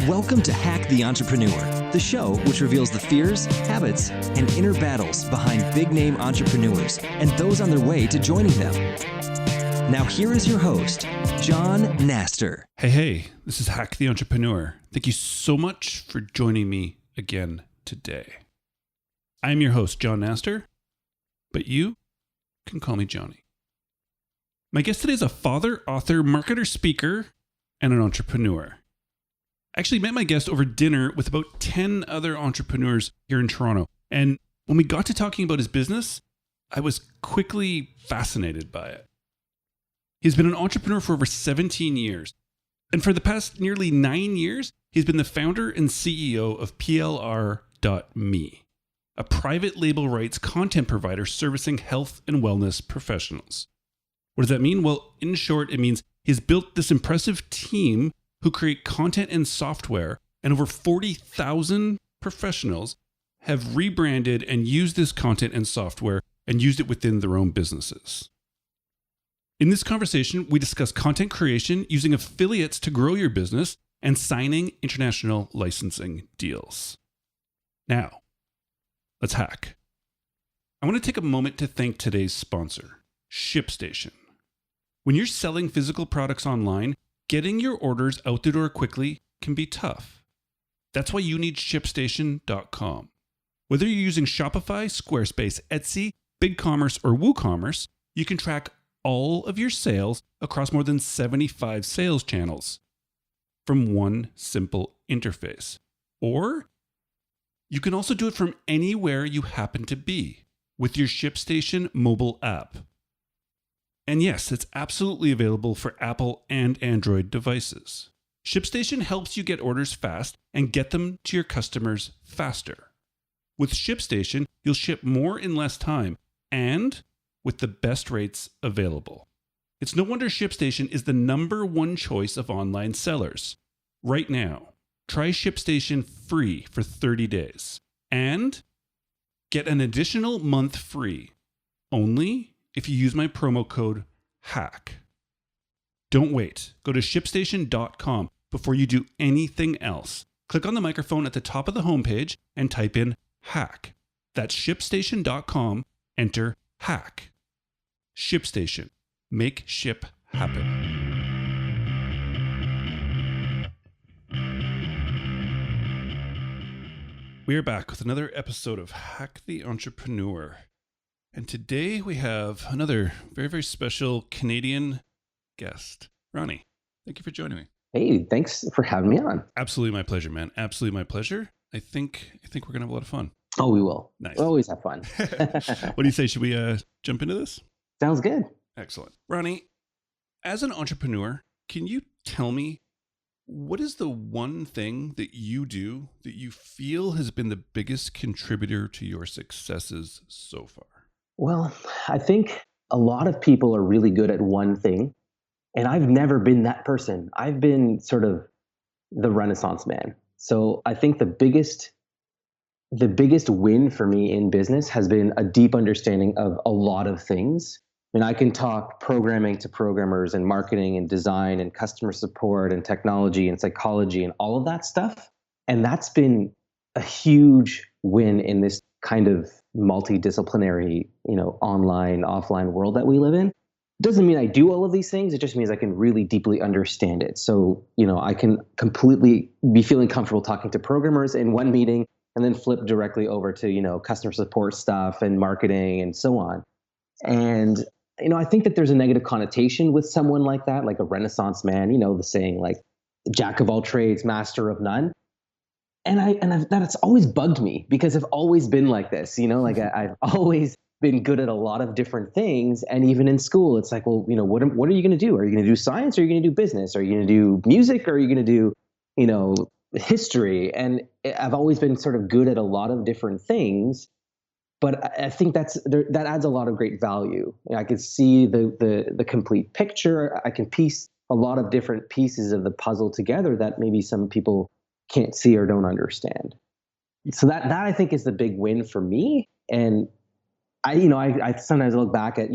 Welcome to Hack the Entrepreneur, the show which reveals the fears, habits, and inner battles behind big-name entrepreneurs and those on their way to joining them. Now here is your host, John Naster. Hey, this is Hack the Entrepreneur. Thank you so much for joining me again today. I'm your host, John Naster, but you can call me Johnny. My guest today is a father, author, marketer, speaker, and an entrepreneur. I actually met my guest over dinner with about 10 other entrepreneurs here in Toronto. And when we got to talking about his business, I was quickly fascinated by it. He's been an entrepreneur for over 17 years. And for the past nearly 9 years, he's been the founder and CEO of PLR.me, a private label rights content provider servicing health and wellness professionals. What does that mean? Well, in short, it means he's built this impressive team who create content and software, and over 40,000 professionals have rebranded and used this content and software and used it within their own businesses. In this conversation, we discuss content creation, using affiliates to grow your business, and signing international licensing deals. Now, let's hack. I want to take a moment to thank today's sponsor, ShipStation. When you're selling physical products online, getting your orders out the door quickly can be tough. That's why you need ShipStation.com. Whether you're using Shopify, Squarespace, Etsy, BigCommerce, or WooCommerce, you can track all of your sales across more than 75 sales channels from one simple interface. Or you can also do it from anywhere you happen to be with your ShipStation mobile app. And yes, it's absolutely available for Apple and Android devices. ShipStation helps you get orders fast and get them to your customers faster. With ShipStation, you'll ship more in less time and with the best rates available. It's no wonder ShipStation is the number one choice of online sellers. Right now, try ShipStation free for 30 days and get an additional month free only if you use my promo code HACK. Don't wait. Go to ShipStation.com before you do anything else. Click on the microphone at the top of the homepage and type in HACK. That's ShipStation.com. Enter HACK. ShipStation. Make ship happen. We are back with another episode of Hack the Entrepreneur. And today we have another very, very special Canadian guest, Ronnie. Thank you for joining me. Hey, thanks for having me on. Absolutely my pleasure, man. Absolutely my pleasure. I think we're going to have a lot of fun. Oh, we will. Nice. We'll always have fun. What do you say? Should we jump into this? Sounds good. Excellent. Ronnie, as an entrepreneur, can you tell me what is the one thing that you do that you feel has been the biggest contributor to your successes so far? Well, I think a lot of people are really good at one thing, and I've never been that person. I've been sort of the Renaissance man. So I think the biggest win for me in business has been a deep understanding of a lot of things. And I can talk programming to programmers and marketing and design and customer support and technology and psychology and all of that stuff. And that's been a huge win in this kind of multidisciplinary, online, offline world that we live in. Doesn't mean I do all of these things. It just means I can really deeply understand it. So, I can completely be feeling comfortable talking to programmers in one meeting and then flip directly over to, customer support stuff and marketing and so on. And, I think that there's a negative connotation with someone like that, like a Renaissance man, the saying like jack of all trades, master of none. And that's always bugged me because I've always been like this, I've always been good at a lot of different things. And even in school, it's like, well, what are you going to do? Are you going to do science? Or are you going to do business? Are you going to do music? Or are you going to do, history? And I've always been sort of good at a lot of different things. But I think that adds a lot of great value. I can see the complete picture. I can piece a lot of different pieces of the puzzle together that maybe some people can't see or don't understand. So that I think is the big win for me. And I sometimes look back at,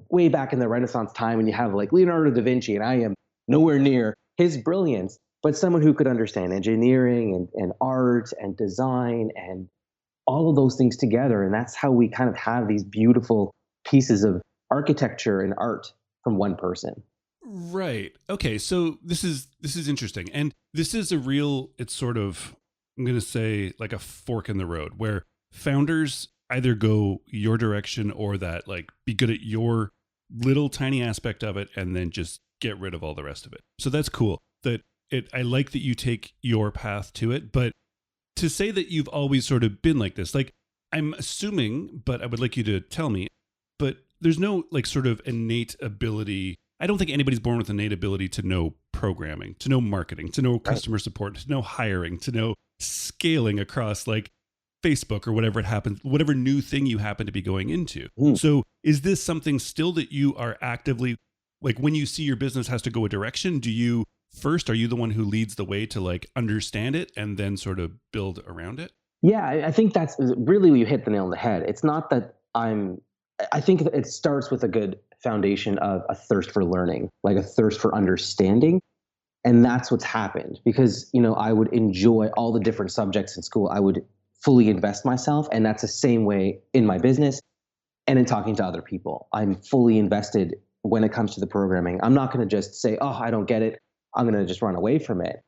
way back in the Renaissance time, and you have like Leonardo da Vinci, and I am nowhere near his brilliance, but someone who could understand engineering and art and design and all of those things together. And that's how we kind of have these beautiful pieces of architecture and art from one person. Right. Okay. So this is interesting. And this is it's sort of, I'm going to say, like a fork in the road where founders either go your direction or that, like, be good at your little tiny aspect of it and then just get rid of all the rest of it. So that's cool. I like that you take your path to it, but to say that you've always sort of been like this, like, I'm assuming, but I would like you to tell me, but there's no like sort of innate ability. I don't think anybody's born with innate ability to know programming, to know marketing, to know customer support, to know hiring, to know scaling across like Facebook or whatever it happens, whatever new thing you happen to be going into. So is this something still that you are actively, like, when you see your business has to go a direction, are you the one who leads the way to like understand it and then sort of build around it? Yeah, I think that's really, you hit the nail on the head. It's not that I think it starts with a good foundation of a thirst for learning, like a thirst for understanding. And that's what's happened because, I would enjoy all the different subjects in school. I would fully invest myself. And that's the same way in my business and in talking to other people. I'm fully invested when it comes to the programming. I'm not going to just say, oh, I don't get it. I'm going to just run away from it.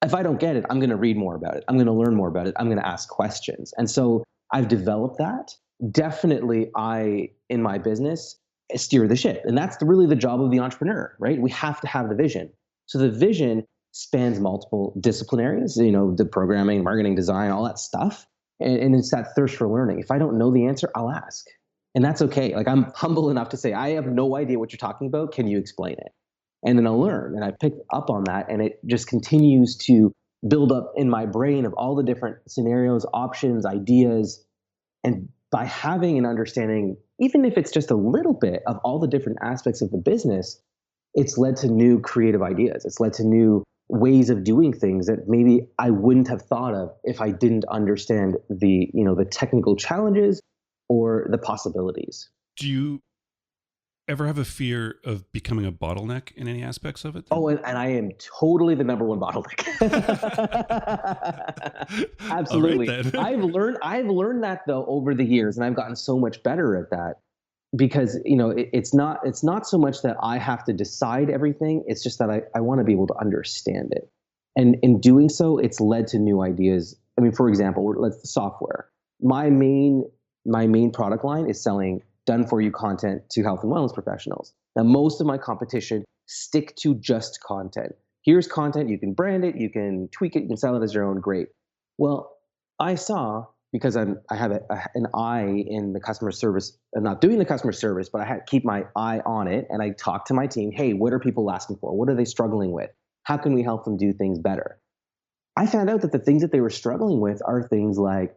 If I don't get it, I'm going to read more about it. I'm going to learn more about it. I'm going to ask questions. And so I've developed that. Definitely, in my business, steer the ship. And that's really the job of the entrepreneur, right? We have to have the vision. So the vision spans multiple disciplinaries, the programming, marketing, design, all that stuff. And it's that thirst for learning. If I don't know the answer, I'll ask. And that's okay. Like, I'm humble enough to say, I have no idea what you're talking about. Can you explain it? And then I'll learn. And I pick up on that. And it just continues to build up in my brain of all the different scenarios, options, ideas. And by having an understanding, even if it's just a little bit of all the different aspects of the business, it's led to new creative ideas. It's led to new ways of doing things that maybe I wouldn't have thought of if I didn't understand the technical challenges or the possibilities. Do you ever have a fear of becoming a bottleneck in any aspects of it? Oh, and I am totally the number one bottleneck. Absolutely. Right, I've learned that though over the years, and I've gotten so much better at that because it's not so much that I have to decide everything. It's just that I want to be able to understand it, and in doing so, it's led to new ideas. I mean, for example, let's software. My main product line is selling done-for-you content to health and wellness professionals. Now, most of my competition stick to just content. Here's content, you can brand it, you can tweak it, you can sell it as your own, great. Well, I saw, because I have an eye in the customer service, I'm not doing the customer service, but I had to keep my eye on it, and I talked to my team, hey, what are people asking for? What are they struggling with? How can we help them do things better? I found out that the things that they were struggling with are things like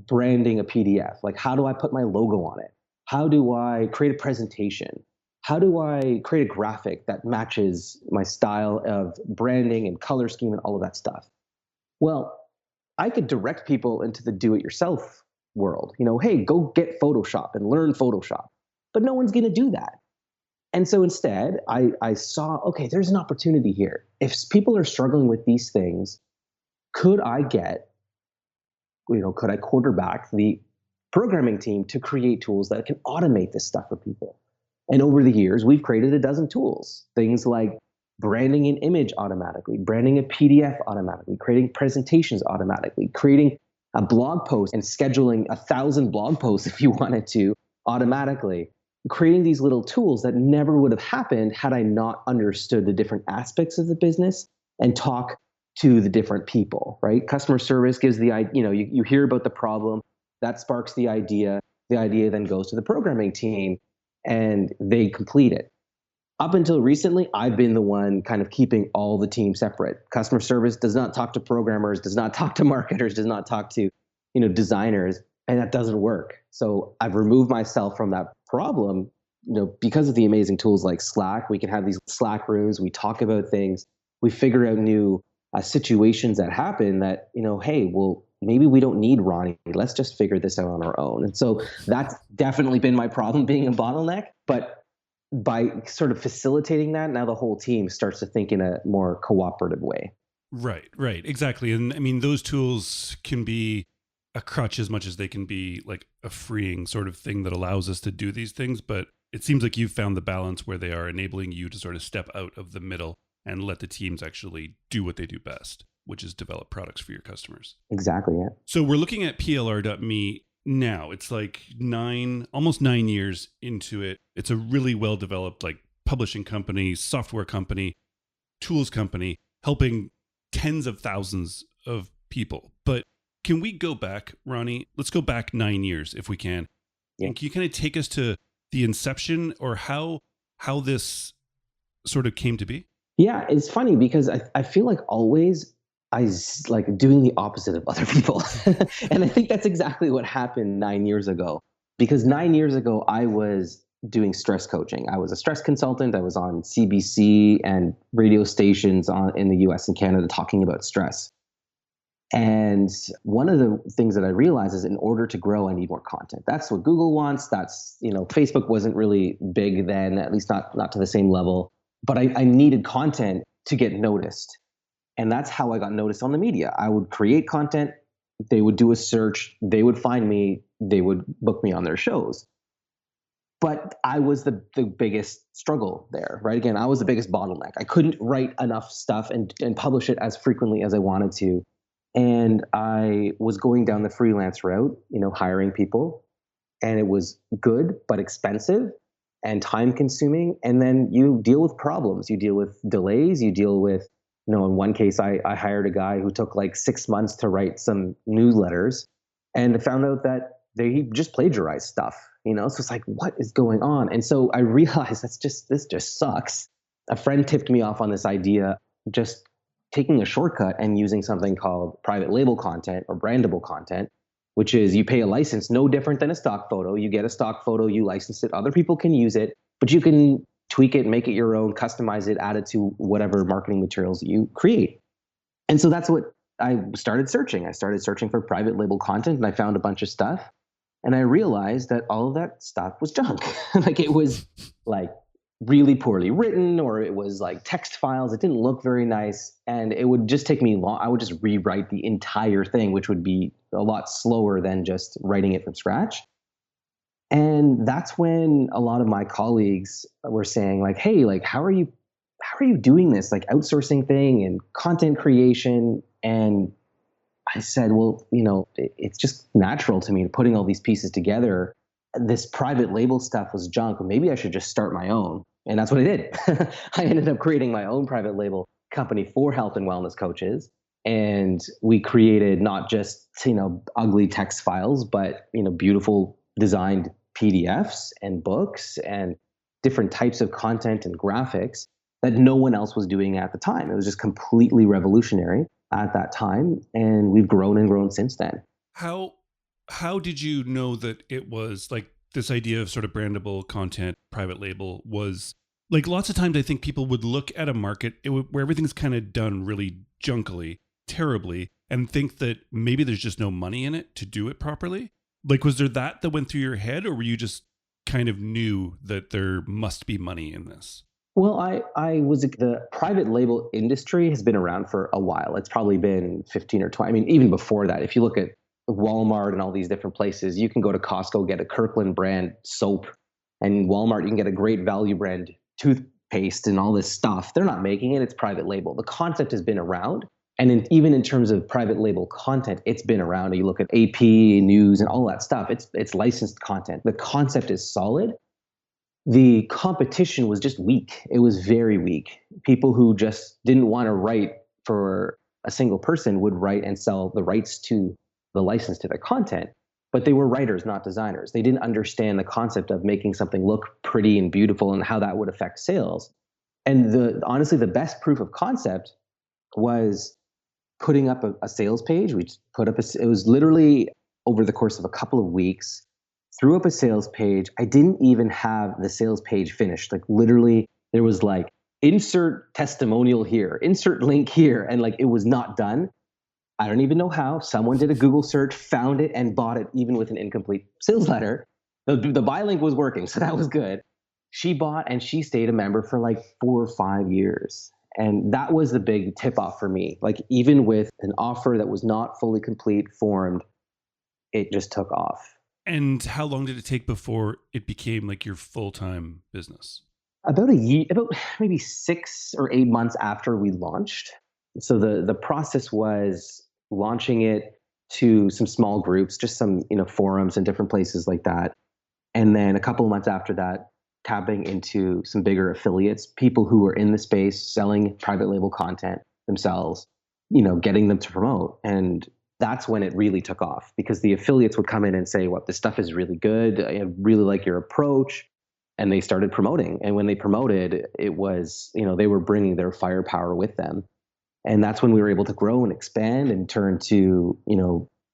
branding a PDF. Like, how do I put my logo on it? How do I create a presentation? How do I create a graphic that matches my style of branding and color scheme and all of that stuff? Well, I could direct people into the do-it-yourself world. Hey, go get Photoshop and learn Photoshop. But no one's going to do that. And so instead, I saw, okay, there's an opportunity here. If people are struggling with these things, could I quarterback the programming team to create tools that can automate this stuff for people? And over the years, we've created a dozen tools, things like branding an image automatically, branding a PDF automatically, creating presentations automatically, creating a blog post and scheduling 1,000 blog posts if you wanted to automatically, creating these little tools that never would have happened had I not understood the different aspects of the business and talk to the different people, right? Customer service gives you hear about the problem, that sparks the idea then goes to the programming team and they complete it. Up until recently, I've been the one kind of keeping all the teams separate. Customer service does not talk to programmers, does not talk to marketers, does not talk to, designers, and that doesn't work. So I've removed myself from that problem, because of the amazing tools like Slack. We can have these Slack rooms, we talk about things, we figure out new situations that happen that, hey, well, maybe we don't need Ronnie. Let's just figure this out on our own. And so that's definitely been my problem, being a bottleneck. But by sort of facilitating that, now the whole team starts to think in a more cooperative way. Right, exactly. And I mean, those tools can be a crutch as much as they can be like a freeing sort of thing that allows us to do these things. But it seems like you've found the balance where they are enabling you to sort of step out of the middle and let the teams actually do what they do best, which is develop products for your customers. Exactly, yeah. So we're looking at plr.me now. It's like almost 9 years into it. It's a really well-developed like publishing company, software company, tools company, helping tens of thousands of people. But can we go back, Ronnie? Let's go back 9 years if we can. Yeah. And can you kind of take us to the inception or how this sort of came to be? Yeah, it's funny because I feel like always like doing the opposite of other people. And I think that's exactly what happened 9 years ago. Because 9 years ago, I was doing stress coaching. I was a stress consultant. I was on CBC and radio stations in the US and Canada talking about stress. And one of the things that I realized is in order to grow, I need more content. That's what Google wants. Facebook wasn't really big then, at least not to the same level. But I needed content to get noticed. And that's how I got noticed on the media. I would create content. They would do a search. They would find me. They would book me on their shows. But I was the biggest struggle there, right? Again, I was the biggest bottleneck. I couldn't write enough stuff and publish it as frequently as I wanted to. And I was going down the freelance route, hiring people. And it was good, but expensive and time consuming. And then you deal with problems. You deal with delays. You deal with, in one case, I hired a guy who took like 6 months to write some newsletters and found out that he just plagiarized stuff, So it's like, what is going on? And so I realized this just sucks. A friend tipped me off on this idea, just taking a shortcut and using something called private label content or brandable content, which is you pay a license no different than a stock photo. You get a stock photo, you license it, other people can use it, but you can tweak it, make it your own, customize it, add it to whatever marketing materials you create. And so that's what I started searching. I started searching for private label content and I found a bunch of stuff. And I realized that all of that stuff was junk. Like it was like really poorly written, or it was like text files. It didn't look very nice. And it would just take me long. I would just rewrite the entire thing, which would be a lot slower than just writing it from scratch. And that's when a lot of my colleagues were saying like, hey, like, how are you doing this? Like outsourcing thing and content creation. And I said, well, it's just natural to me putting all these pieces together. This private label stuff was junk. Maybe I should just start my own. And that's what I did. I ended up creating my own private label company for health and wellness coaches. And we created not just, ugly text files, but, beautiful designed PDFs and books and different types of content and graphics that no one else was doing at the time. It was just completely revolutionary at that time. And we've grown and grown since then. How did you know that it was like this idea of sort of brandable content, private label was like lots of times I think people would look at a market where everything's kind of done really junkily, terribly, and think that maybe there's just no money in it to do it properly? Like, was there that went through your head, or were you just kind of knew that there must be money in this? Well, the private label industry has been around for a while. It's probably been 15 or 20. I mean, even before that, if you look at Walmart and all these different places, you can go to Costco, get a Kirkland brand soap, and Walmart, you can get a Great Value brand toothpaste and all this stuff. They're not making it. It's private label. The concept has been around. And even in terms of private label content, it's been around. You look at AP News and all that stuff. It's licensed content. The concept is solid. The competition was just weak. It was very weak. People who just didn't want to write for a single person would write and sell the rights to the license to their content, but they were writers, not designers. They didn't understand the concept of making something look pretty and beautiful and how that would affect sales. And honestly, the best proof of concept was putting up a sales page. We put up it was literally over the course of a couple of weeks, threw up a sales page. I didn't even have the sales page finished. Like literally there was like insert testimonial here, insert link here. And like, it was not done. I don't even know how. Someone did a Google search, found it, and bought it even with an incomplete sales letter. The buy link was working, so that was good. She bought and she stayed a member for like 4 or 5 years. And that was the big tip off for me. Like, even with an offer that was not fully complete, formed, it just took off. And how long did it take before it became like your full-time business? About a year, about maybe 6 or 8 months after we launched. So the process was launching it to some small groups, just some forums and different places like that. And then a couple of months after that, tapping into some bigger affiliates, people who were in the space selling private label content themselves, getting them to promote. And that's when it really took off, because the affiliates would come in and say, "What, this stuff is really good. I really like your approach." And they started promoting. And when they promoted, it was, they were bringing their firepower with them. And that's when we were able to grow and expand and turn to,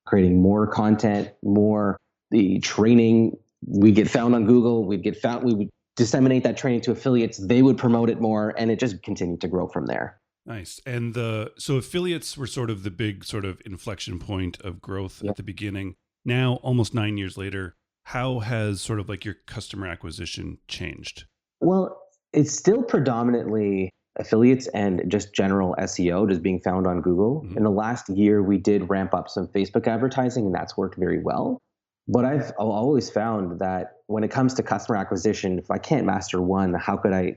creating more content, more the training. We'd get found on Google. We would disseminate that training to affiliates. They would promote it more, and it just continued to grow from there. Nice. And so affiliates were sort of the big sort of inflection point of growth at the beginning. Now, almost 9 years later, how has sort of like your customer acquisition changed? Well, it's still predominantly affiliates and just general SEO, just being found on Google. Mm-hmm. In the last year, we did ramp up some Facebook advertising, and that's worked very well. But I've always found that when it comes to customer acquisition, if I can't master one, how could I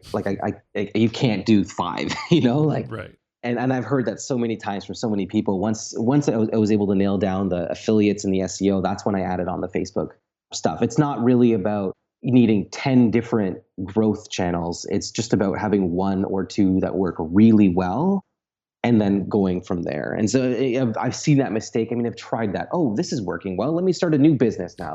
you can't do five, Right. And I've heard that so many times from so many people. Once I was able to nail down the affiliates and the SEO, that's when I added on the Facebook stuff. It's not really about needing 10 different growth channels. It's just about having one or two that work really well, and then going from there. And so I've seen that mistake. I mean, I've tried that. Oh, this is working well. Let me start a new business now.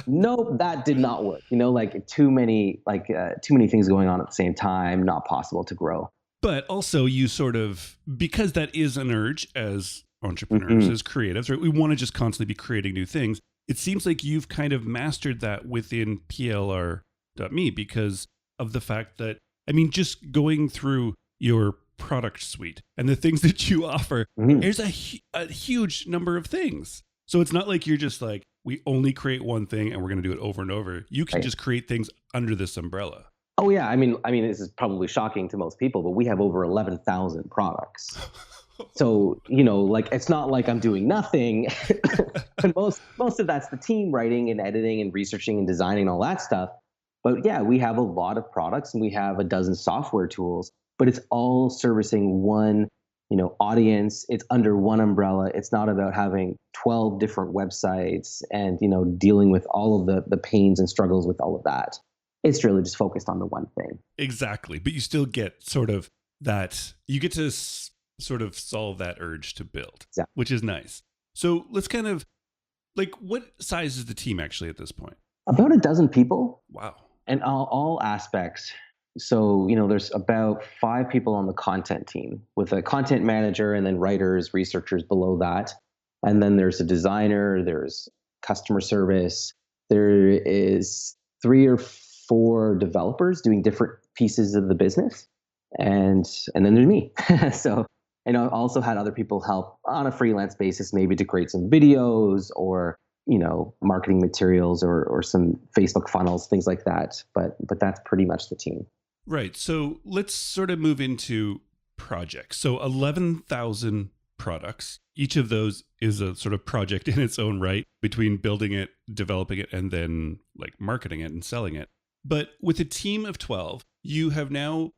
Nope, that did not work. Too many things going on at the same time, not possible to grow. But also you sort of, because that is an urge as entrepreneurs, as creatives, right? We want to just constantly be creating new things. It seems like you've kind of mastered that within PLR.me because of the fact that, just going through your product suite and the things that you offer, there's a huge number of things. So it's not like you're just like, we only create one thing and we're going to do it over and over. You can just create things under this umbrella. Oh yeah. I mean, this is probably shocking to most people, but we have over 11,000 products. So, it's not like I'm doing nothing. And most of that's the team writing and editing and researching and designing and all that stuff. But yeah, we have a lot of products and we have a dozen software tools, but it's all servicing one, audience. It's under one umbrella. It's not about having 12 different websites and, dealing with all of the pains and struggles with all of that. It's really just focused on the one thing. Exactly. But you still get sort of that, you get to sort of solve that urge to build, which is nice. So let's kind of what size is the team actually at this point? About a dozen people. Wow. And all aspects. So, there's about 5 people on the content team with a content manager and then writers, researchers below that. And then there's a designer, there's customer service. There is 3 or 4 developers doing different pieces of the business. And then there's me. So, and I also had other people help on a freelance basis, maybe to create some videos or, marketing materials or some Facebook funnels, things like that. But that's pretty much the team. Right. So let's sort of move into projects. So 11,000 products. Each of those is a sort of project in its own right, between building it, developing it, and then marketing it and selling it. But with a team of 12, you have now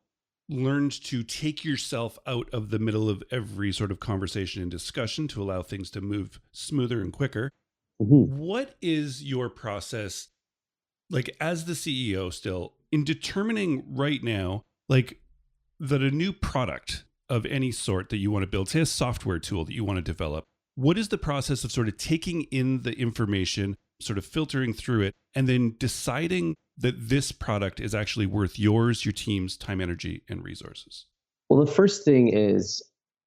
learned to take yourself out of the middle of every sort of conversation and discussion to allow things to move smoother and quicker. Mm-hmm. What is your process, as the CEO still, in determining right now, that a new product of any sort that you want to build, say a software tool that you want to develop, what is the process of sort of taking in the information, sort of filtering through it, and then deciding that this product is actually worth yours, your team's time, energy, and resources? Well, the first thing is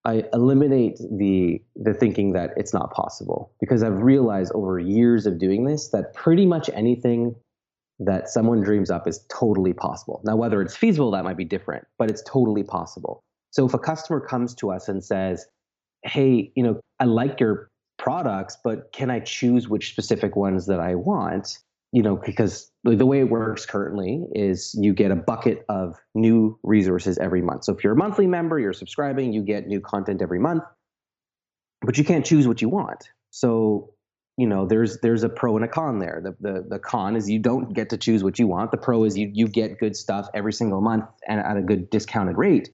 I eliminate the thinking that it's not possible, because I've realized over years of doing this that pretty much anything that someone dreams up is totally possible. Now, whether it's feasible, that might be different, but it's totally possible. So if a customer comes to us and says, hey, I like your products, but can I choose which specific ones that I want? Because the way it works currently is you get a bucket of new resources every month. So if you're a monthly member, you're subscribing, you get new content every month, but you can't choose what you want. So, there's a pro and a con there. The con is you don't get to choose what you want. The pro is you get good stuff every single month and at a good discounted rate,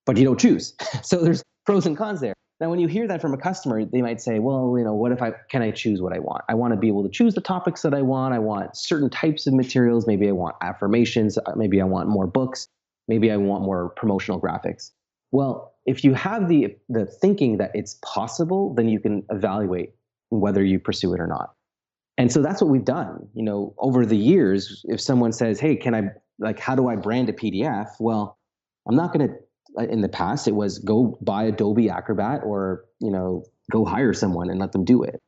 but you don't choose. So there's pros and cons there. Now, when you hear that from a customer, they might say, well, what if can I choose what I want? I want to be able to choose the topics that I want. I want certain types of materials. Maybe I want affirmations. Maybe I want more books. Maybe I want more promotional graphics. Well, if you have the thinking that it's possible, then you can evaluate whether you pursue it or not. And so that's what we've done. Over the years, if someone says, hey, how do I brand a PDF? Well, I'm not going to, in the past, it was go buy Adobe Acrobat or, go hire someone and let them do it.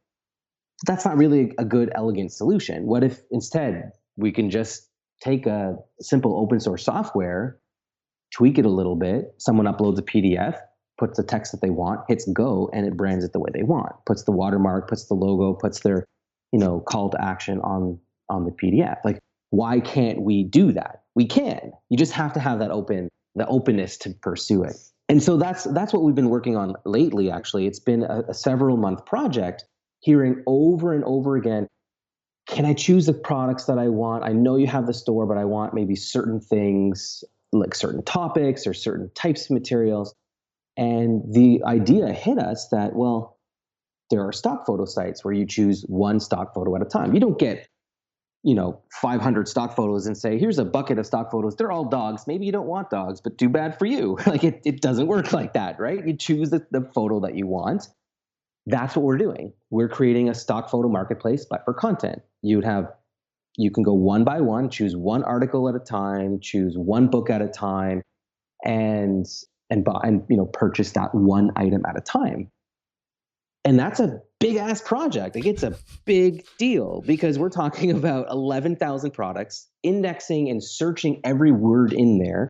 That's not really a good, elegant solution. What if instead we can just take a simple open source software, tweak it a little bit, someone uploads a PDF, puts the text that they want, hits go, and it brands it the way they want, puts the watermark, puts the logo, puts their, call to action on the PDF. Like, why can't we do that? We can. You just have to have the openness to pursue it. And so that's what we've been working on lately, actually. It's been a several month project, hearing over and over again, can I choose the products that I want? I know you have the store, but I want maybe certain things, like certain topics or certain types of materials. And the idea hit us that, well, there are stock photo sites where you choose one stock photo at a time. You don't get 500 stock photos and say, here's a bucket of stock photos. They're all dogs. Maybe you don't want dogs, but too bad for you. Like it doesn't work like that, right? You choose the photo that you want. That's what we're doing. We're creating a stock photo marketplace, but for content. You can go one by one, choose one article at a time, choose one book at a time, and buy and purchase that one item at a time. And that's a big ass project. Like, it's a big deal because we're talking about 11,000 products, indexing and searching every word in there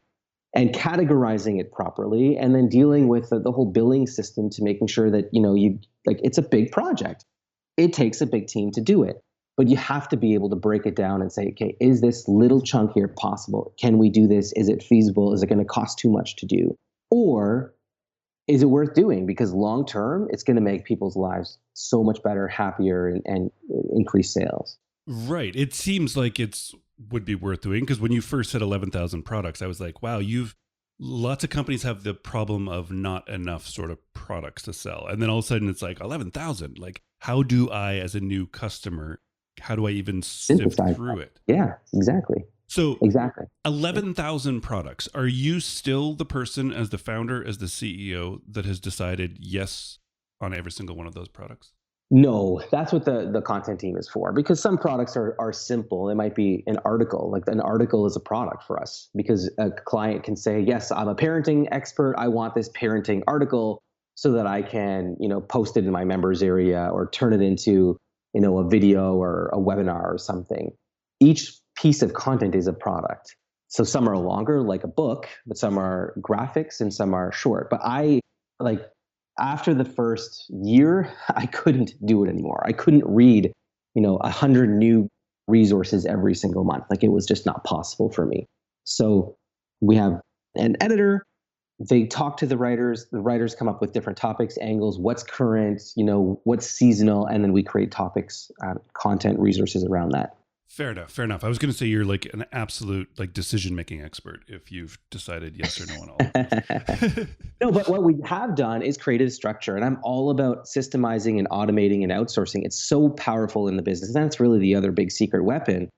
and categorizing it properly, and then dealing with the whole billing system to making sure that, it's a big project. It takes a big team to do it, but you have to be able to break it down and say, okay, is this little chunk here possible? Can we do this? Is it feasible? Is it going to cost too much to do? Or is it worth doing? Because long term, it's going to make people's lives so much better, happier, and increase sales. Right. It seems like would be worth doing, because when you first said 11,000 products, I was like, wow, lots of companies have the problem of not enough sort of products to sell. And then all of a sudden it's like 11,000. Like, how do I, as a new customer, how do I even sift through it? Yeah, exactly. So exactly 11,000 products. Are you still the person, as the founder, as the CEO, that has decided yes on every single one of those products? No, that's what the content team is for, because some products are simple. It might be an article. Like, an article is a product for us because a client can say, yes, I'm a parenting expert. I want this parenting article so that I can, post it in my members area or turn it into, a video or a webinar or something. Each piece of content is a product. So some are longer, like a book, but some are graphics and some are short. But after the first year, I couldn't do it anymore. I couldn't read, 100 new resources every single month. Like, it was just not possible for me. So we have an editor. They talk to the writers. The writers come up with different topics, angles, what's current, what's seasonal, and then we create topics, content, resources around that. Fair enough. I was going to say you're like an absolute decision-making expert if you've decided yes or no on all of this. No, but what we have done is created a structure, and I'm all about systemizing and automating and outsourcing. It's so powerful in the business. And that's really the other big secret weapon,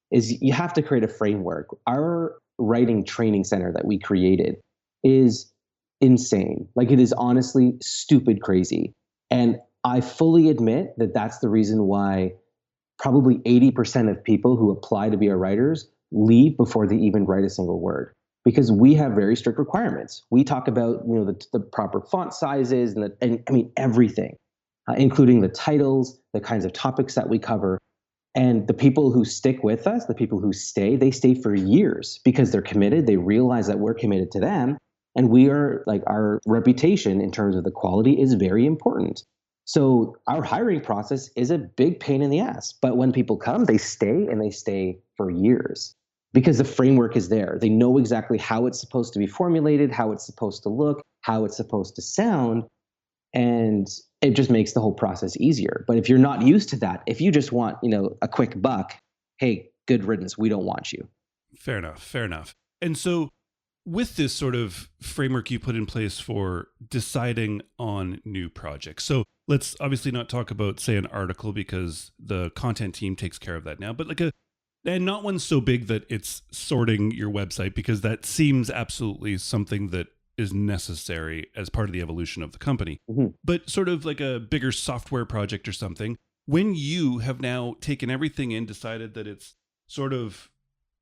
is you have to create a framework. Our writing training center that we created is insane. Like, it is honestly stupid crazy. And I fully admit that that's the reason why probably 80% of people who apply to be our writers leave before they even write a single word, because we have very strict requirements. We talk about the proper font sizes and everything, including the titles, the kinds of topics that we cover. And the people who stick with us, the people who stay, they stay for years because they're committed. They realize that we're committed to them, And we are like, our reputation in terms of the quality is very important. So our hiring process is a big pain in the ass. But when people come, they stay and they stay for years because the framework is there. They know exactly how it's supposed to be formulated, how it's supposed to look, how it's supposed to sound. And it just makes the whole process easier. But if you're not used to that, if you just want, a quick buck, hey, good riddance, we don't want you. Fair enough. Fair enough. And so with this sort of framework you put in place for deciding on new projects. So let's obviously not talk about, say, an article because the content team takes care of that now, but and not one so big that it's sorting your website, because that seems absolutely something that is necessary as part of the evolution of the company. Mm-hmm. But sort of like a bigger software project or something, when you have now taken everything in, decided that it's sort of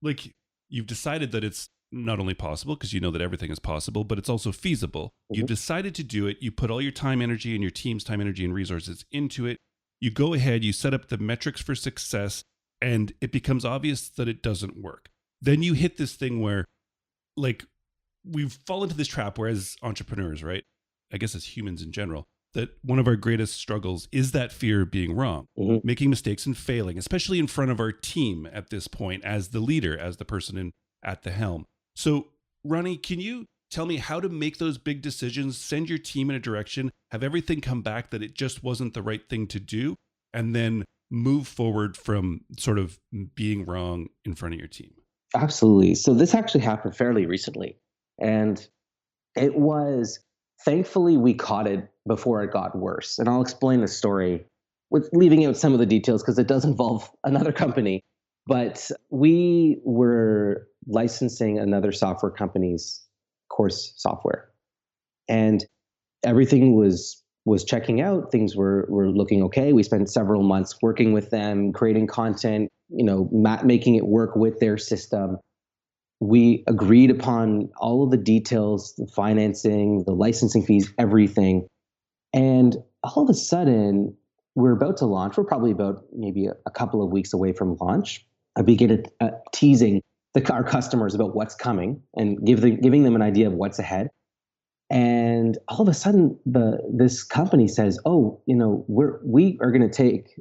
like you've decided that it's not only possible, because you know that everything is possible, but it's also feasible. Mm-hmm. You've decided to do it. You put all your time, energy, and your team's time, energy, and resources into it. You go ahead, you set up the metrics for success, and it becomes obvious that it doesn't work. Then you hit this thing where, like, we've fallen into this trap where, as entrepreneurs, right? I guess as humans in general, that one of our greatest struggles is that fear of being wrong, Mm-hmm. making mistakes and failing, especially in front of our team at this point, as the leader, as the person at the helm. So, Ronnie, can you tell me how to make those big decisions, send your team in a direction, have everything come back that it just wasn't the right thing to do, and then move forward from sort of being wrong in front of your team? Absolutely. So this actually happened fairly recently. And it was, thankfully, we caught it before it got worse. And I'll explain the story with leaving out some of the details because it does involve another company. But we were licensing another software company's course software. And everything was checking out. Things were looking okay. We spent several months working with them, creating content, making it work with their system. We agreed upon all of the details, the financing, the licensing fees, everything. And all of a sudden, we're about to launch. We're probably about maybe a couple of weeks away from launch. I begin teasing our customers about what's coming and giving them an idea of what's ahead. And all of a sudden, this company says, "Oh, we are going to take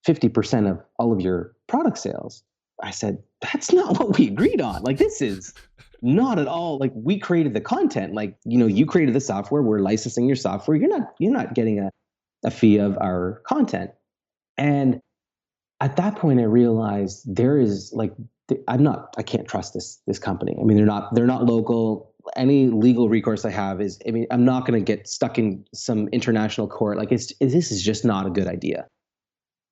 50% of all of your product sales." I said, "That's not what we agreed on. Like, this is not at all like we created the content. Like, you created the software. We're licensing your software. You're not getting a fee of our content." And at that point, I realized there is like I can't trust this company. I mean, they're not local. Any legal recourse I have is, I'm not going to get stuck in some international court. Like, this is just not a good idea.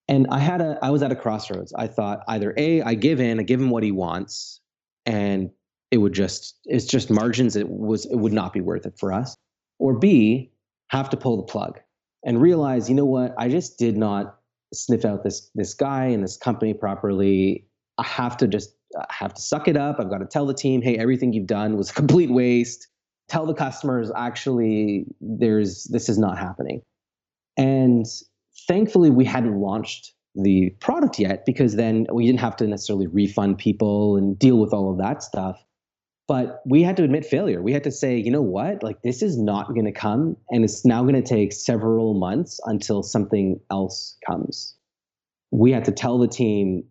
And I was at a crossroads. I thought either A, I give him what he wants, and it's just margins. It would not be worth it for us. Or B, have to pull the plug and realize, you know what? I just did not sniff out this guy and this company properly. I have to suck it up. I've got to tell the team, hey, everything you've done was a complete waste. Tell the customers, actually, this is not happening. And thankfully, we hadn't launched the product yet, because then we didn't have to necessarily refund people and deal with all of that stuff. But we had to admit failure. We had to say, you know what, like, this is not going to come, and it's now going to take several months until something else comes. We had to tell the team,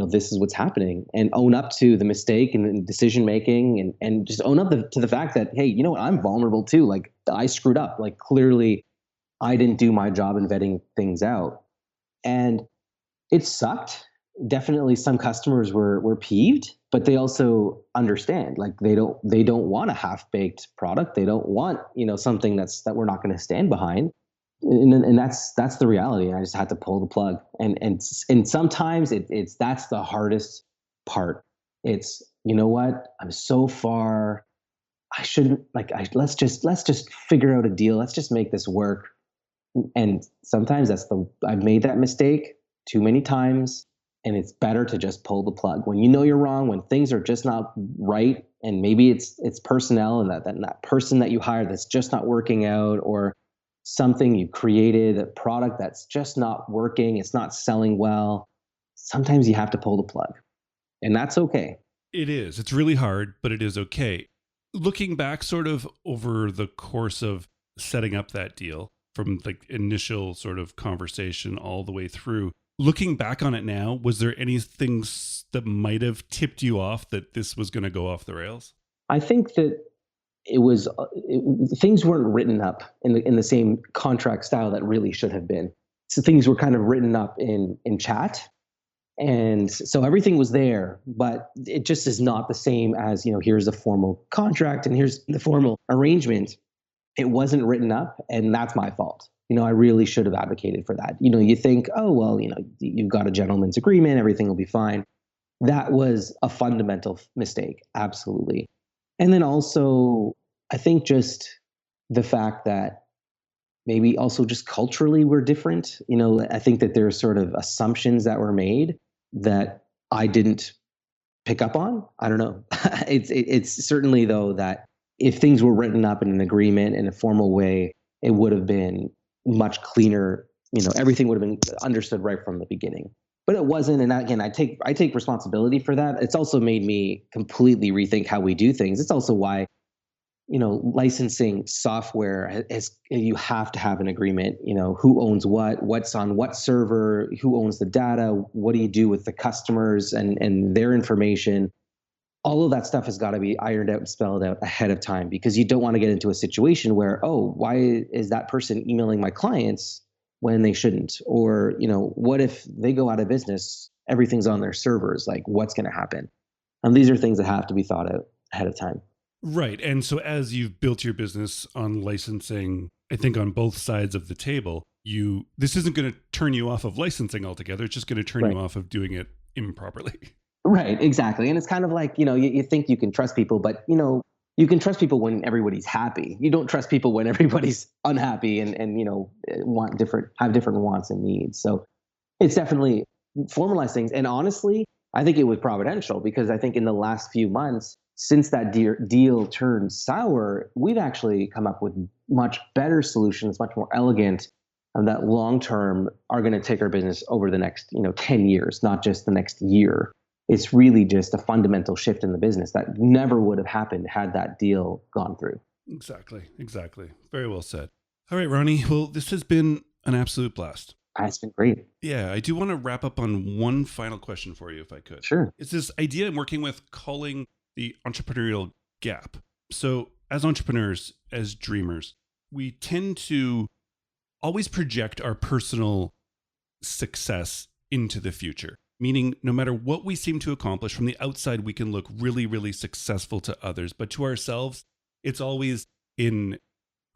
this is what's happening, and own up to the mistake and the decision making, and just own up to the fact that, hey, you know what, I'm vulnerable too. Like, I screwed up. Like, clearly I didn't do my job in vetting things out. And it sucked. Definitely some customers were peeved, but they also understand, like, they don't want a half-baked product. They don't want, something that we're not going to stand behind. And that's the reality. I just had to pull the plug. And sometimes that's the hardest part. It's, you know what? I'm so far. I shouldn't, let's just figure out a deal. Let's just make this work. And sometimes I've made that mistake too many times, and it's better to just pull the plug when you know you're wrong, when things are just not right, and maybe it's personnel and that person that you hired that's just not working out, or something you created, a product that's just not working, it's not selling well. Sometimes you have to pull the plug, and that's okay. It is. It's really hard, but it is okay. looking back sort of over the course of setting up that deal from like initial sort of conversation all the way through, looking back on it now, was there any things that might have tipped you off that this was going to go off the rails? I think that things weren't written up in the same contract style that really should have been. So things were kind of written up in chat. And so everything was there, but it just is not the same as, here's a formal contract and here's the formal arrangement. It wasn't written up, and that's my fault. I really should have advocated for that. You think, oh, well, you've got a gentleman's agreement, everything will be fine. That was a fundamental mistake. Absolutely. And then also, I think just the fact that maybe also just culturally we're different. I think that there are sort of assumptions that were made that I didn't pick up on. I don't know. It's certainly though that if things were written up in an agreement in a formal way, it would have been much cleaner. Everything would have been understood right from the beginning. But it wasn't, and again, I take responsibility for that. It's also made me completely rethink how we do things. It's also why licensing software you have to have an agreement, who owns what's on what server, who owns the data, what do you do with the customers and their information. All of that stuff has got to be ironed out and spelled out ahead of time, because you don't want to get into a situation where, oh, why is that person emailing my clients when they shouldn't? Or, what if they go out of business, everything's on their servers, like what's going to happen? And these are things that have to be thought out ahead of time. Right. And so as you've built your business on licensing, I think on both sides of the table, this isn't going to turn you off of licensing altogether. It's just going to turn you off of doing it improperly. Right, exactly. And it's kind of like, you think you can trust people, but, you can trust people when everybody's happy. You don't trust people when everybody's unhappy and have different wants and needs. So it's definitely formalized things. And honestly, I think it was providential, because I think in the last few months, since that deal turned sour, we've actually come up with much better solutions, much more elegant, and that long-term are going to take our business over the next, 10 years, not just the next year. It's really just a fundamental shift in the business that never would have happened had that deal gone through. Exactly. Very well said. All right, Ronnie. Well, this has been an absolute blast. It's been great. Yeah, I do want to wrap up on one final question for you, if I could. Sure. It's this idea I'm working with calling the entrepreneurial gap. So as entrepreneurs, as dreamers, we tend to always project our personal success into the future. Meaning, no matter what we seem to accomplish from the outside, we can look really, really successful to others. But to ourselves, it's always in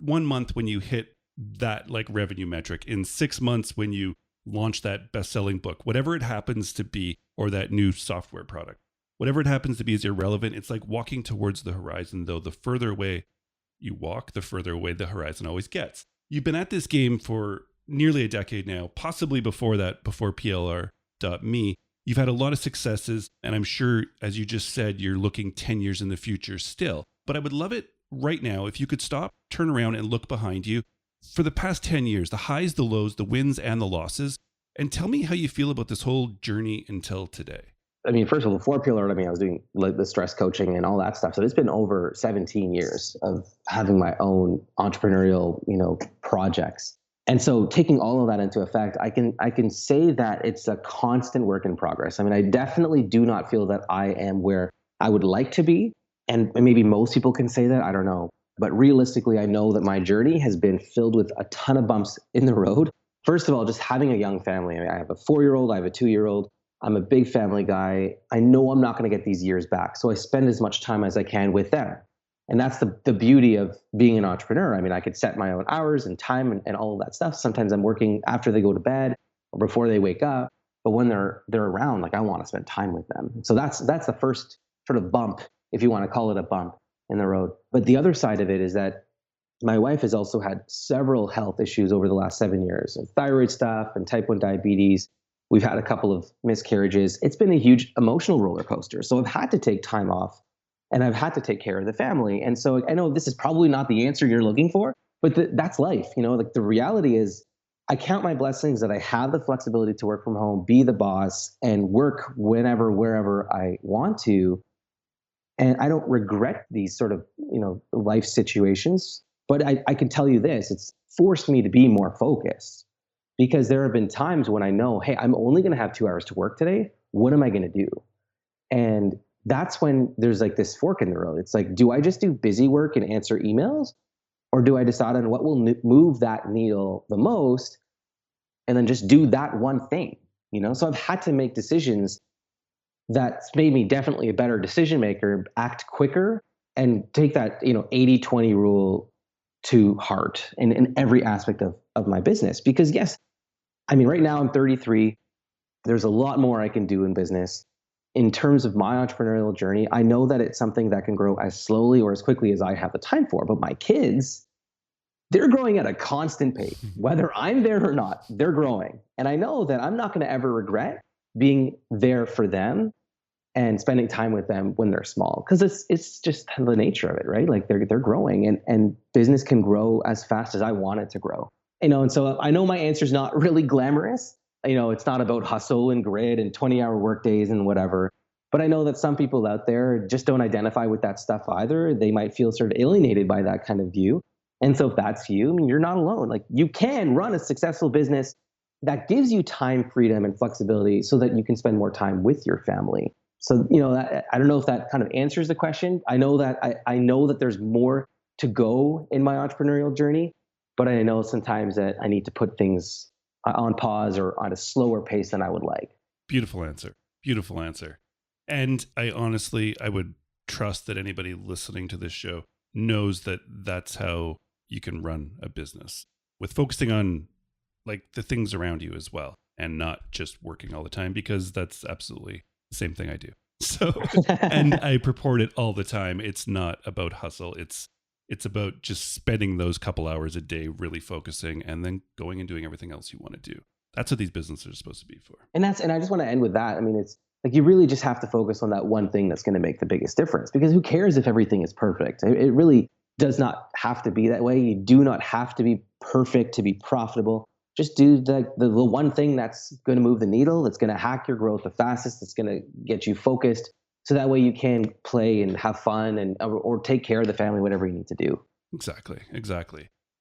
1 month when you hit that like revenue metric, in 6 months when you launch that best-selling book, whatever it happens to be, or that new software product. Whatever it happens to be is irrelevant. It's like walking towards the horizon, though. The further away you walk, the further away the horizon always gets. You've been at this game for nearly a decade now, possibly before that, before PLR.me. You've had a lot of successes, and I'm sure, as you just said, you're looking 10 years in the future still. But I would love it right now if you could stop, turn around, and look behind you for the past 10 years, the highs, the lows, the wins, and the losses, and tell me how you feel about this whole journey until today. I mean, first of all, before PLR, I was doing the stress coaching and all that stuff. So it's been over 17 years of having my own entrepreneurial, projects. And so taking all of that into effect, I can say that it's a constant work in progress. I mean, I definitely do not feel that I am where I would like to be. And maybe most people can say that, I don't know. But realistically, I know that my journey has been filled with a ton of bumps in the road. First of all, just having a young family. I mean, I have a 4-year-old, I have a 2-year-old. I'm a big family guy. I know I'm not going to get these years back. So I spend as much time as I can with them. And that's the beauty of being an entrepreneur. I mean, I could set my own hours and time and all of that stuff. Sometimes I'm working after they go to bed or before they wake up. But when they're around, like I want to spend time with them. So that's the first sort of bump, if you want to call it a bump in the road. But the other side of it is that my wife has also had several health issues over the last 7 years, and thyroid stuff and type 1 diabetes. We've had a couple of miscarriages. It's been a huge emotional roller coaster. So I've had to take time off, and I've had to take care of the family. And so I know this is probably not the answer you're looking for, but that's life. Like the reality is I count my blessings that I have the flexibility to work from home, be the boss, and work whenever, wherever I want to. And I don't regret these sort of, life situations, but I can tell you this, it's forced me to be more focused because there have been times when I know, hey, I'm only going to have 2 hours to work today. What am I going to do? And that's when there's like this fork in the road. It's like, do I just do busy work and answer emails? Or do I decide on what will move that needle the most and then just do that one thing? So I've had to make decisions that's made me definitely a better decision maker, act quicker, and take that 80-20 rule to heart in every aspect of my business. Because yes, I mean, right now I'm 33. There's a lot more I can do in business. In terms of my entrepreneurial journey, I know that it's something that can grow as slowly or as quickly as I have the time for. But my kids, they're growing at a constant pace. Whether I'm there or not, they're growing. And I know that I'm not going to ever regret being there for them and spending time with them when they're small, because it's just the nature of it, right? Like they're growing, and business can grow as fast as I want it to grow. And so I know my answer is not really glamorous. It's not about hustle and grit and 20-hour work days and whatever. But I know that some people out there just don't identify with that stuff either. They might feel sort of alienated by that kind of view. And so if that's you, I mean, you're not alone. Like you can run a successful business that gives you time freedom and flexibility so that you can spend more time with your family. So, I don't know if that kind of answers the question. I know that I know that there's more to go in my entrepreneurial journey, but I know sometimes that I need to put things on pause or on a slower pace than I would like. Beautiful answer. Beautiful answer. And I would trust that anybody listening to this show knows that that's how you can run a business, with focusing on like the things around you as well, and not just working all the time, because that's absolutely the same thing I do. So, and I purport it all the time. It's not about hustle. It's about just spending those couple hours a day really focusing, and then going and doing everything else you want to do. That's what these businesses are supposed to be for. And I just want to end with that. I mean, it's like you really just have to focus on that one thing that's going to make the biggest difference, because who cares if everything is perfect? It really does not have to be that way. You do not have to be perfect to be profitable. Just do the one thing that's going to move the needle, that's going to hack your growth the fastest, that's going to get you focused. So that way you can play and have fun and or take care of the family, whatever you need to do. Exactly.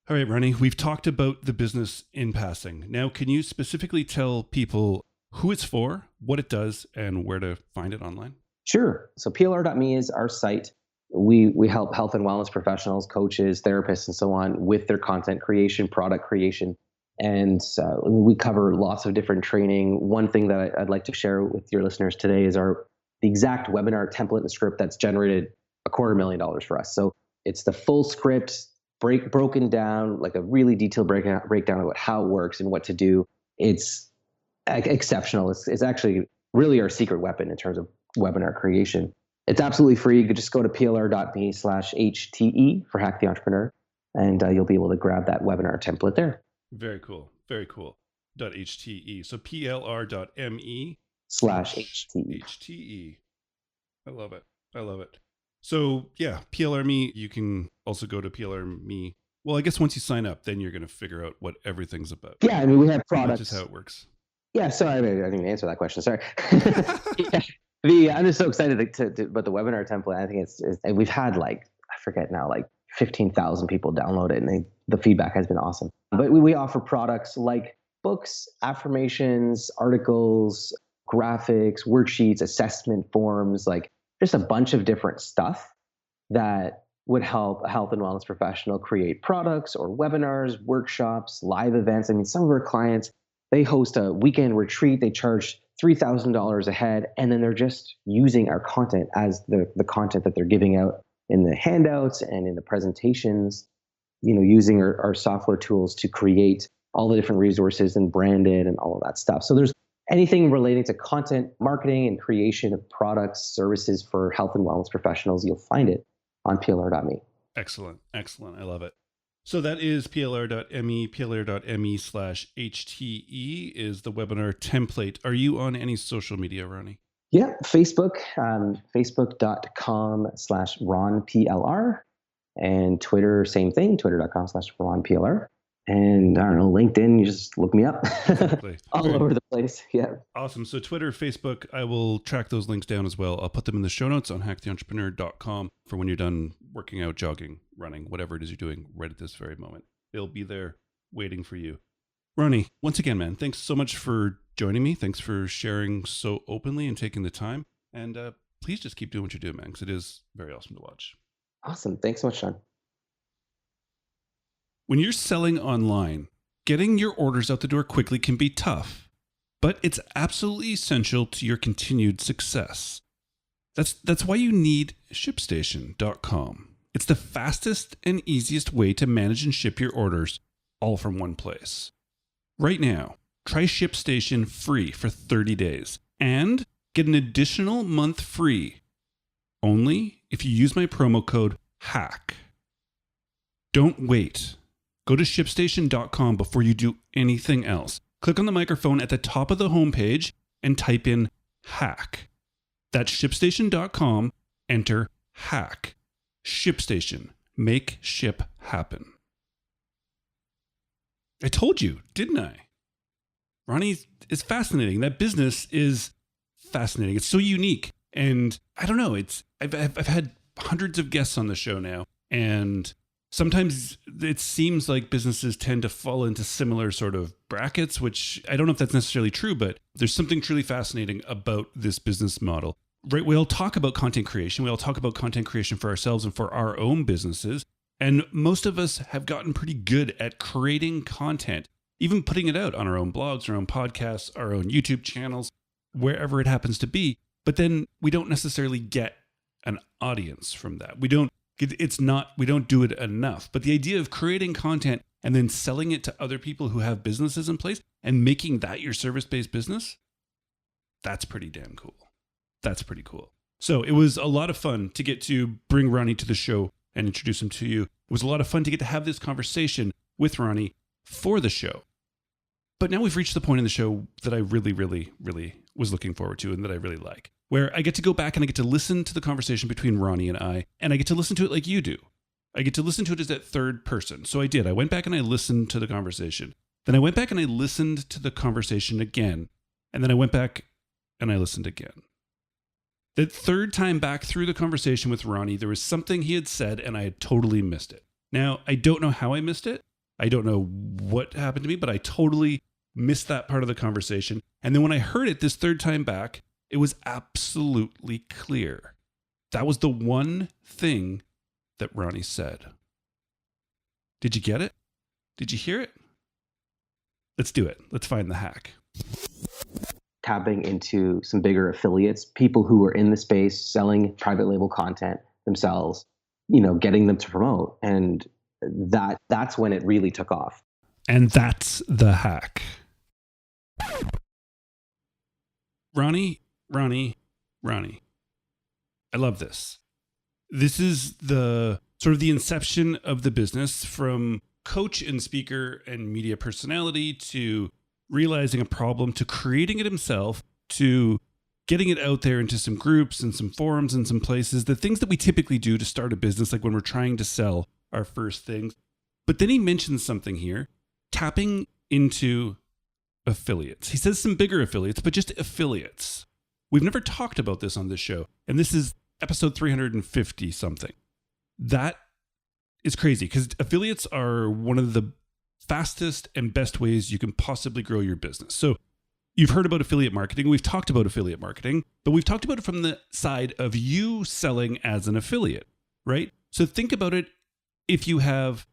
All right, Ronnie, we've talked about the business in passing. Now, can you specifically tell people who it's for, what it does, and where to find it online? Sure. So plr.me is our site. We help health and wellness professionals, coaches, therapists, and so on with their content creation, product creation. And we cover lots of different training. One thing that I'd like to share with your listeners today is the exact webinar template and script that's generated $250,000 for us. So it's the full script broken down, like a really detailed breakdown about how it works and what to do. It's exceptional. It's actually really our secret weapon in terms of webinar creation. It's absolutely free. You could just go to plr.me/HTE for Hack the Entrepreneur, and you'll be able to grab that webinar template there. Very cool. .HTE. So plr.me/HTE. HTE. I love it. So yeah, PLR.me. You can also go to PLR.me. Well, I guess once you sign up, then you're going to figure out what everything's about. Yeah, I mean, we have products. That's just how it works. Yeah, sorry, I didn't even answer that question. Sorry. I'm just so excited to about the webinar template. I think it's we've had I forget now, 15,000 people download it, and the feedback has been awesome. But we offer products like books, affirmations, articles, graphics, worksheets, assessment forms, just a bunch of different stuff that would help a health and wellness professional create products or webinars, workshops, live events. I mean, some of our clients, they host a weekend retreat. They charge $3,000 a head, and then they're just using our content as the content that they're giving out in the handouts and in the presentations, using our software tools to create all the different resources and branded and all of that stuff. So there's anything relating to content marketing and creation of products, services for health and wellness professionals, you'll find it on plr.me. Excellent. I love it. So that is plr.me. plr.me/HTE is the webinar template. Are you on any social media, Ronnie? Yeah, Facebook, facebook.com/RonPLR, and Twitter, same thing, twitter.com/RonPLR. And I don't know, LinkedIn, you just look me up. Exactly. All over the place. Yeah. Awesome. So Twitter, Facebook, I will track those links down as well. I'll put them in the show notes on hacktheentrepreneur.com for when you're done working out, jogging, running, whatever it is you're doing right at this very moment. They'll be there waiting for you. Ronnie, once again, man, thanks so much for joining me. Thanks for sharing so openly and taking the time. And please just keep doing what you're doing, man, because it is very awesome to watch. Awesome. Thanks so much, Sean. When you're selling online, getting your orders out the door quickly can be tough, but it's absolutely essential to your continued success. That's why you need ShipStation.com. It's the fastest and easiest way to manage and ship your orders all from one place. Right now, try ShipStation free for 30 days and get an additional month free only if you use my promo code HACK. Don't wait. Go to ShipStation.com before you do anything else. Click on the microphone at the top of the homepage and type in HACK. That's ShipStation.com. Enter HACK. ShipStation. Make ship happen. I told you, didn't I? Ronnie is fascinating. That business is fascinating. It's so unique. And I don't know, I've had hundreds of guests on the show now, and sometimes it seems like businesses tend to fall into similar sort of brackets, which I don't know if that's necessarily true, but there's something truly fascinating about this business model. Right? We all talk about content creation. We all talk about content creation for ourselves and for our own businesses. And most of us have gotten pretty good at creating content, even putting it out on our own blogs, our own podcasts, our own YouTube channels, wherever it happens to be. But then we don't necessarily get an audience from that. We don't do it enough. But the idea of creating content and then selling it to other people who have businesses in place and making that your service-based business, that's pretty damn cool. That's pretty cool. So it was a lot of fun to get to bring Ronnie to the show and introduce him to you. It was a lot of fun to get to have this conversation with Ronnie for the show. But now we've reached the point in the show that I really, really, really was looking forward to and that I really like, where I get to go back and I get to listen to the conversation between Ronnie and I get to listen to it like you do. I get to listen to it as that third person. So I did. I went back and I listened to the conversation. Then I went back and I listened to the conversation again. And then I went back and I listened again. That third time back through the conversation with Ronnie, there was something he had said and I had totally missed it. Now, I don't know how I missed it. I don't know what happened to me, but I totally missed that part of the conversation. And then when I heard it this third time back, it was absolutely clear. That was the one thing that Ronnie said. Did you get it? Did you hear it? Let's do it. Let's find the hack. Tapping into some bigger affiliates, people who are in the space selling private label content themselves, getting them to promote. And that's when it really took off. And that's the hack. Ronnie. I love this. This is the sort of the inception of the business, from coach and speaker and media personality to realizing a problem to creating it himself to getting it out there into some groups and some forums and some places, the things that we typically do to start a business, like when we're trying to sell our first things. But then he mentions something here, tapping into affiliates. He says some bigger affiliates, but just affiliates. We've never talked about this on this show, and this is episode 350 something. That is crazy because affiliates are one of the fastest and best ways you can possibly grow your business. So you've heard about affiliate marketing. We've talked about affiliate marketing, but we've talked about it from the side of you selling as an affiliate, right? So think about it. If you have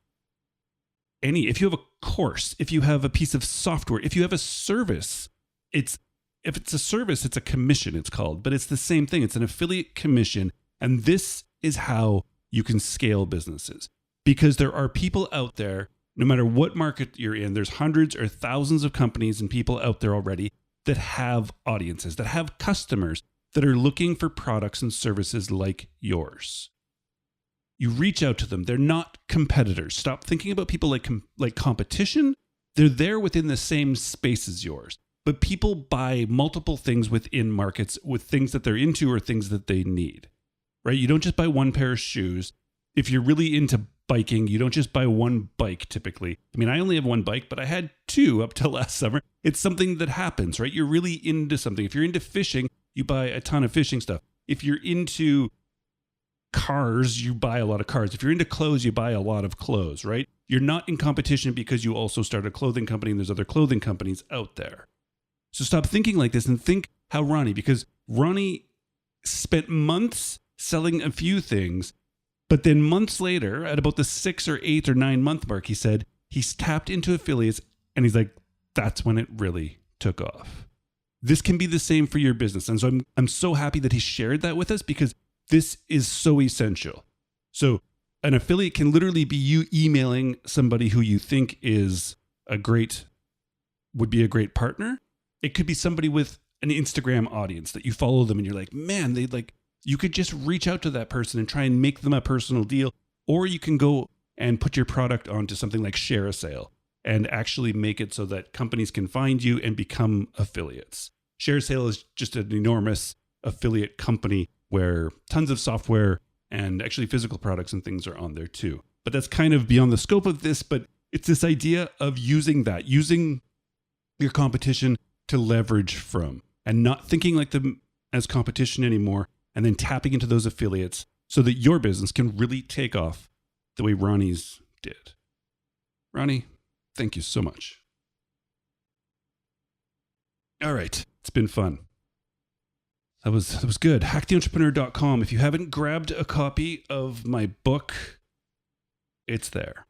a course, if you have a piece of software, if you have a service, if it's a service, it's a commission, it's called, but it's the same thing. It's an affiliate commission. And this is how you can scale businesses, because there are people out there, no matter what market you're in, there's hundreds or thousands of companies and people out there already that have audiences, that have customers that are looking for products and services like yours. You reach out to them. They're not competitors. Stop thinking about people like competition. They're there within the same space as yours. But people buy multiple things within markets with things that they're into or things that they need, right? You don't just buy one pair of shoes. If you're really into biking. You don't just buy one bike typically. I mean, I only have one bike, but I had two up till last summer. It's something that happens, right? You're really into something. If you're into fishing, you buy a ton of fishing stuff. If you're into cars, you buy a lot of cars. If you're into clothes, you buy a lot of clothes, right? You're not in competition because you also start a clothing company and there's other clothing companies out there. So stop thinking like this and think how Ronnie, because Ronnie spent months selling a few things, but then months later, at about the 6 or 8 or 9 month mark, he said he's tapped into affiliates and he's like, that's when it really took off. This can be the same for your business. And so I'm so happy that he shared that with us because this is so essential. So an affiliate can literally be you emailing somebody who you think would be a great partner. It could be somebody with an Instagram audience that you follow them and you're like, man, you could just reach out to that person and try and make them a personal deal. Or you can go and put your product onto something like Share a Sale and actually make it so that companies can find you and become affiliates. Share a Sale is just an enormous affiliate company where tons of software and actually physical products and things are on there too. But that's kind of beyond the scope of this, but it's this idea of using your competition to leverage from and not thinking like them as competition anymore, and then tapping into those affiliates so that your business can really take off the way Ronnie's did. Ronnie, thank you so much. All right, it's been fun. That was good. HackTheEntrepreneur.com. If you haven't grabbed a copy of my book, it's there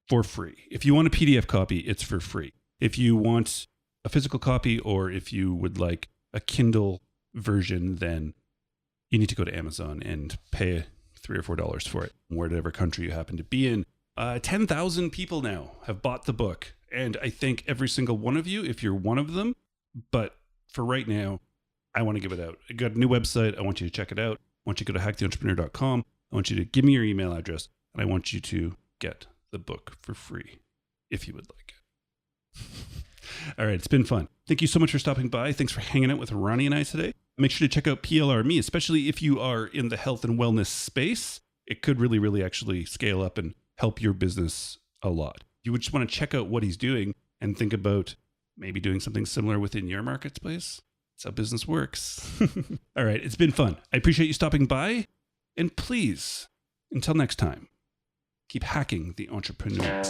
for free. If you want a PDF copy, it's for free. If you want a physical copy or if you would like a Kindle version, then you need to go to Amazon and pay $3 or $4 for it, whatever country you happen to be in. 10,000 people now have bought the book, and I thank every single one of you if you're one of them. But for right now, I want to give it out. I got a new website. I want you to check it out. I want you to go to HackTheEntrepreneur.com. I want you to give me your email address, and I want you to get the book for free if you would like it. All right, it's been fun. Thank you so much for stopping by. Thanks for hanging out with Ronnie and I today. Make sure to check out PLR Me, especially if you are in the health and wellness space. It could really, really actually scale up and help your business a lot. You would just want to check out what he's doing and think about maybe doing something similar within your marketplace. That's how business works. All right, it's been fun. I appreciate you stopping by. And please, until next time, keep hacking the entrepreneur.